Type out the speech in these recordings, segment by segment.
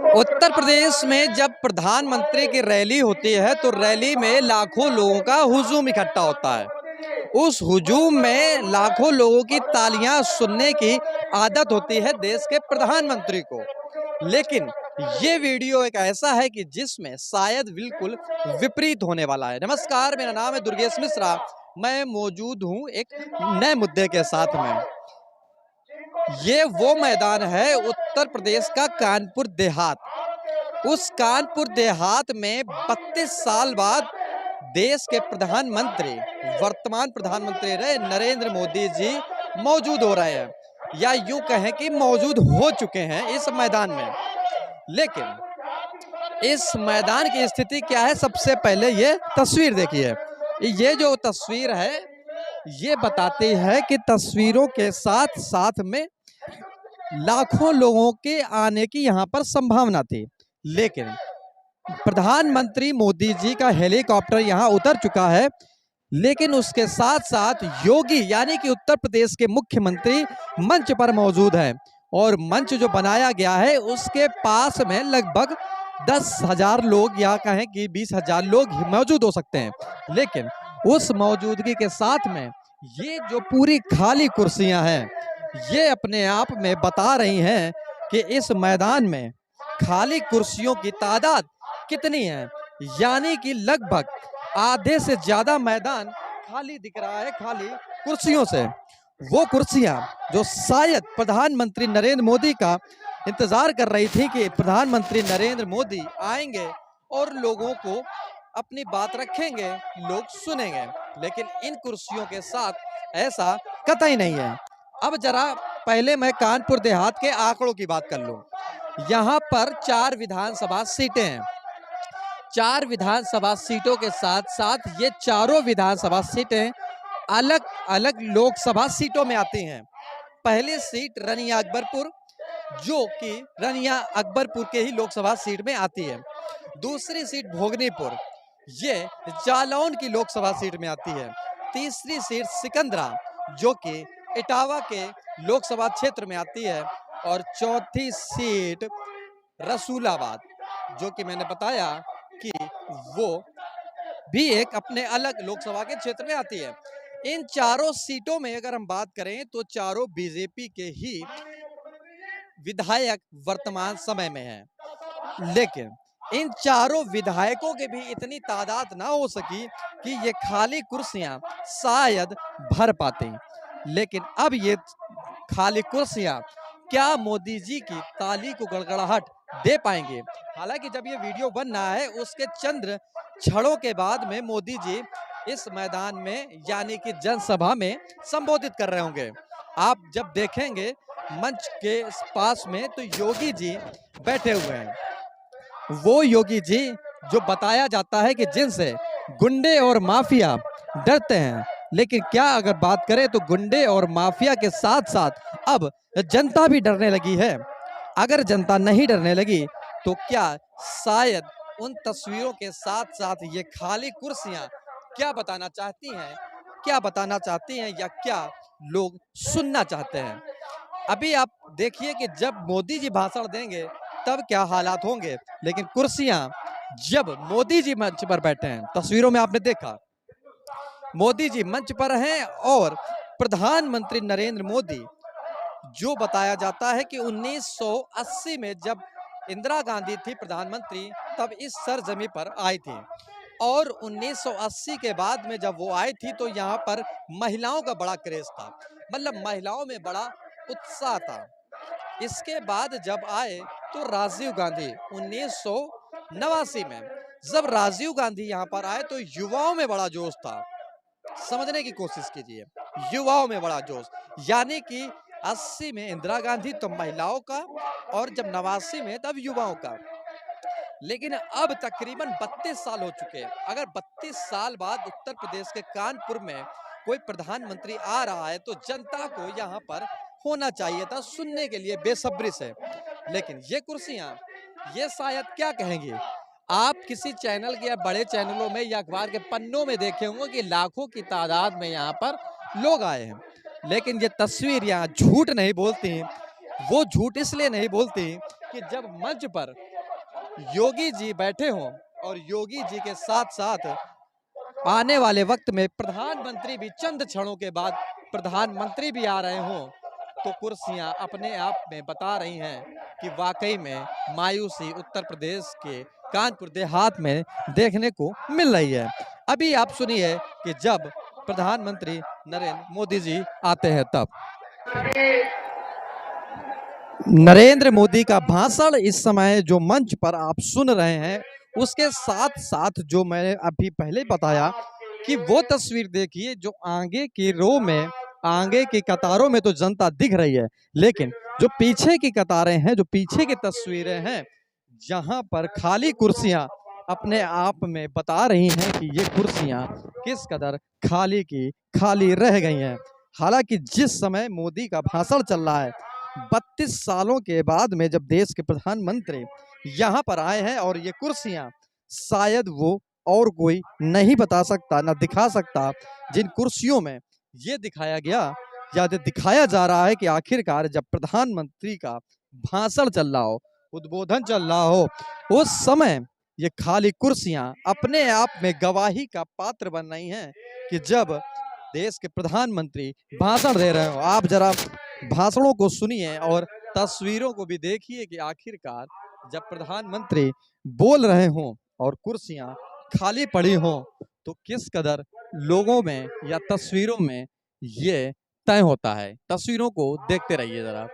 उत्तर प्रदेश में जब प्रधानमंत्री की रैली होती है तो रैली में लाखों लोगों का हुजूम इकट्ठा होता है। उस हुजूम में लाखों लोगों की तालियां सुनने की आदत होती है देश के प्रधानमंत्री को। लेकिन ये वीडियो एक ऐसा है कि जिसमें शायद बिल्कुल विपरीत होने वाला है। नमस्कार, मेरा नाम है दुर्गेश मिश्रा। मैं मौजूद हूँ एक नए मुद्दे के साथ में। ये वो मैदान है उत्तर प्रदेश का कानपुर देहात। उस कानपुर देहात में 32 साल बाद देश के प्रधानमंत्री, वर्तमान प्रधानमंत्री रहे नरेंद्र मोदी जी मौजूद हो रहे हैं, या यूं कहें कि मौजूद हो चुके हैं इस मैदान में। लेकिन इस मैदान की स्थिति क्या है, सबसे पहले ये तस्वीर देखिए। ये जो तस्वीर है ये बताती है कि तस्वीरों के साथ साथ में लाखों लोगों के आने की यहाँ पर संभावना थी। लेकिन प्रधानमंत्री मोदी जी का हेलीकॉप्टर यहाँ उतर चुका है, लेकिन उसके साथ साथ योगी यानी कि उत्तर प्रदेश के मुख्यमंत्री मंच पर मौजूद हैं। और मंच जो बनाया गया है उसके पास में लगभग 10,000 लोग या कहें कि 20,000 लोग मौजूद हो सकते हैं। लेकिन उस मौजूदगी के साथ में ये जो पूरी खाली कुर्सियां हैं ये अपने आप में बता रही हैं कि इस मैदान में खाली कुर्सियों की तादाद कितनी है। यानी कि लगभग आधे से ज्यादा मैदान खाली दिख रहा है, खाली कुर्सियों से। वो कुर्सियां जो शायद प्रधानमंत्री नरेंद्र मोदी का इंतजार कर रही थी कि प्रधानमंत्री नरेंद्र मोदी आएंगे और लोगों को अपनी बात रखेंगे, लोग सुनेंगे। लेकिन इन कुर्सियों के साथ ऐसा कतई नहीं है। अब जरा पहले मैं कानपुर देहात के आंकड़ों की बात कर लूं। यहाँ पर 4 विधानसभा सीटें हैं। 4 विधानसभा सीटों के साथ साथ ये चारों विधानसभा सीटें अलग अलग लोकसभा सीटों में आती हैं। पहली सीट रनिया अकबरपुर, जो कि रनिया अकबरपुर के ही लोकसभा सीट में आती है। दूसरी सीट भोगनीपुर, ये जालौन की लोकसभा सीट में आती है। तीसरी सीट सिकंदरा, जो कि इटावा के लोकसभा क्षेत्र में आती है। और चौथी सीट रसूलाबाद, जो कि मैंने बताया कि वो भी एक अपने अलग लोकसभा के क्षेत्र में आती है। इन चारों सीटों में अगर हम बात करें तो चारों बीजेपी के ही विधायक वर्तमान समय में हैं। लेकिन इन चारों विधायकों के भी इतनी तादाद ना हो सकी कि ये खाली कुर्सियां शायद भर पाते। लेकिन अब ये खाली कुर्सियां क्या मोदी जी की ताली को गड़गड़ाहट दे पाएंगे? हालांकि जब ये वीडियो बन रहा है उसके चंद क्षणों के बाद में मोदी जी इस मैदान में यानी कि जनसभा में संबोधित कर रहे होंगे। आप जब देखेंगे मंच के पास में तो योगी जी बैठे हुए हैं। वो योगी जी जो बताया जाता है कि जिनसे गुंडे और माफिया डरते हैं। लेकिन क्या अगर बात करें तो गुंडे और माफिया के साथ साथ अब जनता भी डरने लगी है। अगर जनता नहीं डरने लगी तो क्या शायद उन तस्वीरों के साथ साथ ये खाली कुर्सियां क्या बताना चाहती हैं, क्या बताना चाहती हैं या क्या लोग सुनना चाहते हैं? अभी आप देखिए कि जब मोदी जी भाषण देंगे तब क्या हालात होंगे। लेकिन कुर्सियां जब मोदी जी मंच पर बैठे हैं, तस्वीरों में आपने देखा मोदी जी मंच पर हैं और प्रधानमंत्री नरेंद्र मोदी, जो बताया जाता है कि 1980 में जब इंदिरा गांधी थी प्रधानमंत्री तब इस सरजमी पर आई थी। और 1980 के बाद में जब वो आई थी तो यहाँ पर महिलाओं का बड़ा क्रेज था, मतलब महिलाओं में बड़ा उत्साह था। इसके बाद जब आए तो राजीव गांधी 1989 में, जब राजीव गांधी यहाँ पर आए तो युवाओं में बड़ा जोश था। समझने की कोशिश कीजिए, युवाओं में बड़ा जोश। यानी कि 80 में इंदिरा गांधी तो महिलाओं का और जब 89 में तब युवाओं का। लेकिन अब तकरीबन 32 साल हो चुके हैं। अगर 32 साल बाद उत्तर प्रदेश के कानपुर में कोई प्रधानमंत्री आ रहा है तो जनता को यहाँ पर होना चाहिए था सुनने के लिए बेसब्री से। लेकिन ये कुर्सियां ये शायद क्या कहेंगे, आप किसी चैनल के या बड़े चैनलों में या अखबार के पन्नों में देखे होंगे कि लाखों की तादाद में यहाँ पर लोग आए हैं। लेकिन ये तस्वीर यहाँ झूठ नहीं बोलती। वो झूठ इसलिए नहीं बोलती कि जब मंच पर योगी जी बैठे हों और योगी जी के साथ साथ आने वाले वक्त में प्रधानमंत्री भी चंद क्षणों के बाद प्रधानमंत्री भी आ रहे हों, तो कुर्सियां अपने आप में बता रही हैं कि वाकई में मायूसी उत्तर प्रदेश के कानपुर देहात में देखने को मिल रही है। अभी आप सुनिए कि जब प्रधानमंत्री नरेंद्र मोदी जी आते हैं तब नरेंद्र मोदी का भाषण इस समय जो मंच पर आप सुन रहे हैं, उसके साथ साथ जो मैंने अभी पहले बताया कि वो तस्वीर देखिए जो आगे की रो में, आगे की कतारों में तो जनता दिख रही है, लेकिन जो पीछे की कतारें हैं, जो पीछे की तस्वीरें हैं, जहां पर खाली कुर्सियां अपने आप में बता रही हैं कि ये कुर्सियां किस कदर खाली की खाली रह गई हैं। हालांकि जिस समय मोदी का भाषण चल रहा है, 32 सालों के बाद में जब देश के प्रधानमंत्री यहाँ पर आए हैं और ये कुर्सियां शायद वो और कोई नहीं बता सकता, ना दिखा सकता, जिन कुर्सियों में ये दिखाया गया या दिखाया जा रहा है कि आखिरकार जब प्रधानमंत्री का भाषण चल रहा हो, उद्बोधन चल रहा हो, उस समय ये खाली कुर्सियां अपने आप में गवाही का पात्र बन रही हैं कि जब देश के प्रधानमंत्री भाषण दे रहे हो। आप जरा भाषणों को सुनिए और तस्वीरों को भी देखिए कि आखिरकार जब प्रधानमंत्री बोल रहे हों और कुर्सियां खाली पड़ी हों, तो किस कदर लोगों में या तस्वीरों में ये तय होता है। तस्वीरों को देखते रहिए जरा।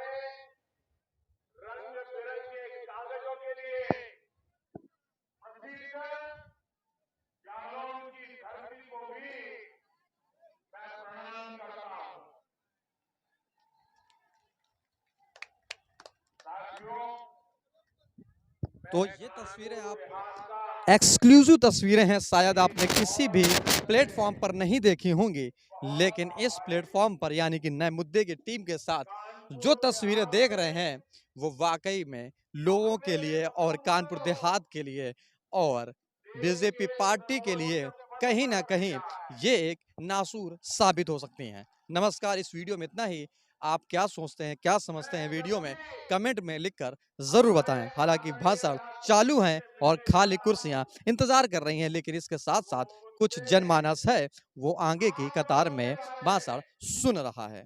तो ये तस्वीरें आप एक्सक्लूसिव तस्वीरें हैं, शायद आपने किसी भी प्लेटफॉर्म पर नहीं देखी होंगी, लेकिन इस प्लेटफॉर्म पर यानी कि नए मुद्दे की टीम के साथ जो तस्वीरें देख रहे हैं, वो वाकई में लोगों के लिए और कानपुर देहात के लिए और बीजेपी पार्टी के लिए कहीं ना कहीं ये एक नासूर साबित हो सकती हैं। नमस्कार, इस वीडियो में इतना ही। आप क्या सोचते हैं, क्या समझते हैं वीडियो में कमेंट में लिखकर ज़रूर बताएं। हालांकि भाषण चालू हैं और खाली कुर्सियां इंतजार कर रही हैं, लेकिन इसके साथ साथ कुछ जनमानस है वो आगे की कतार में भाषण सुन रहा है।